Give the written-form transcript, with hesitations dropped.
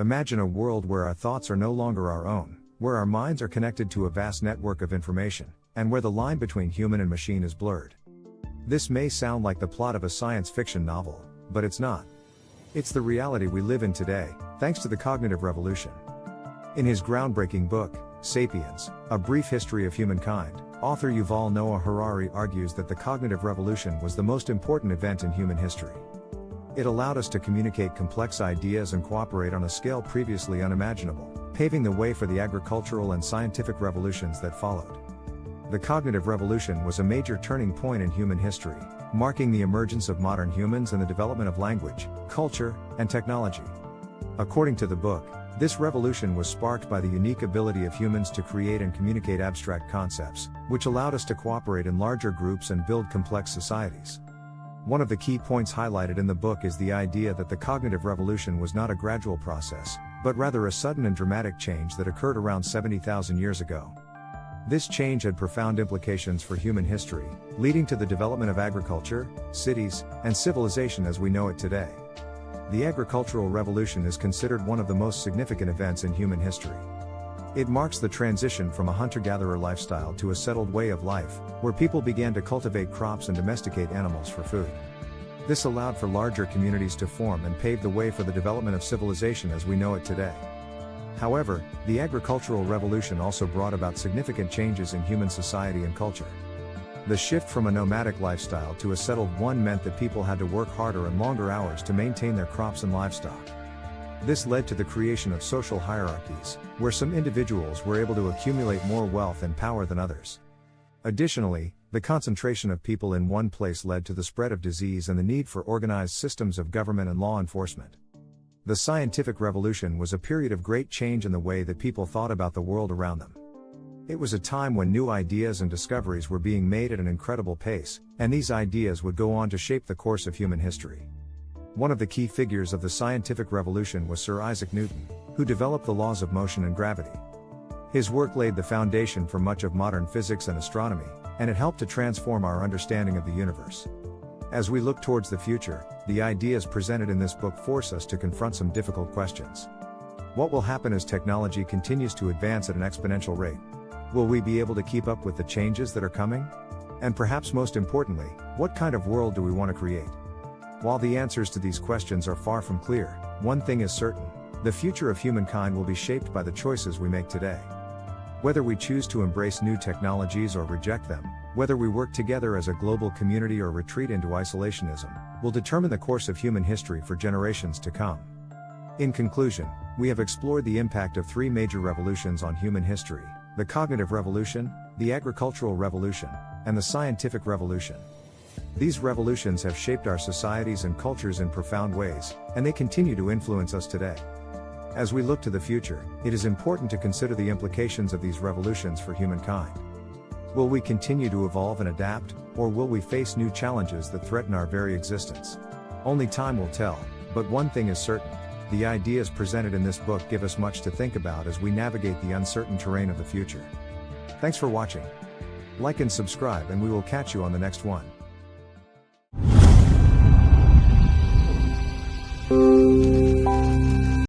Imagine a world where our thoughts are no longer our own, where our minds are connected to a vast network of information, and where the line between human and machine is blurred. This may sound like the plot of a science fiction novel, but it's not. It's the reality we live in today, thanks to the cognitive revolution. In his groundbreaking book, Sapiens, A Brief History of Humankind, author Yuval Noah Harari argues that the cognitive revolution was the most important event in human history. It allowed us to communicate complex ideas and cooperate on a scale previously unimaginable, paving the way for the agricultural and scientific revolutions that followed. The cognitive revolution was a major turning point in human history, marking the emergence of modern humans and the development of language, culture, and technology. According to the book, this revolution was sparked by the unique ability of humans to create and communicate abstract concepts, which allowed us to cooperate in larger groups and build complex societies. One of the key points highlighted in the book is the idea that the cognitive revolution was not a gradual process, but rather a sudden and dramatic change that occurred around 70,000 years ago. This change had profound implications for human history, leading to the development of agriculture, cities, and civilization as we know it today. The agricultural revolution is considered one of the most significant events in human history. It marks the transition from a hunter-gatherer lifestyle to a settled way of life, where people began to cultivate crops and domesticate animals for food. This allowed for larger communities to form and paved the way for the development of civilization as we know it today. However, the agricultural revolution also brought about significant changes in human society and culture. The shift from a nomadic lifestyle to a settled one meant that people had to work harder and longer hours to maintain their crops and livestock. This led to the creation of social hierarchies, where some individuals were able to accumulate more wealth and power than others. Additionally, the concentration of people in one place led to the spread of disease and the need for organized systems of government and law enforcement. The scientific revolution was a period of great change in the way that people thought about the world around them. It was a time when new ideas and discoveries were being made at an incredible pace, and these ideas would go on to shape the course of human history. One of the key figures of the scientific revolution was Sir Isaac Newton, who developed the laws of motion and gravity. His work laid the foundation for much of modern physics and astronomy, and it helped to transform our understanding of the universe. As we look towards the future, the ideas presented in this book force us to confront some difficult questions. What will happen as technology continues to advance at an exponential rate? Will we be able to keep up with the changes that are coming? And perhaps most importantly, what kind of world do we want to create? While the answers to these questions are far from clear, one thing is certain: the future of humankind will be shaped by the choices we make today. Whether we choose to embrace new technologies or reject them, whether we work together as a global community or retreat into isolationism, will determine the course of human history for generations to come. In conclusion, we have explored the impact of three major revolutions on human history: the cognitive revolution, the agricultural revolution, and the scientific revolution. These revolutions have shaped our societies and cultures in profound ways, and they continue to influence us today. As we look to the future, it is important to consider the implications of these revolutions for humankind. Will we continue to evolve and adapt, or will we face new challenges that threaten our very existence? Only time will tell, but one thing is certain: the ideas presented in this book give us much to think about as we navigate the uncertain terrain of the future. Thanks for watching. Like and subscribe, and we will catch you on the next one.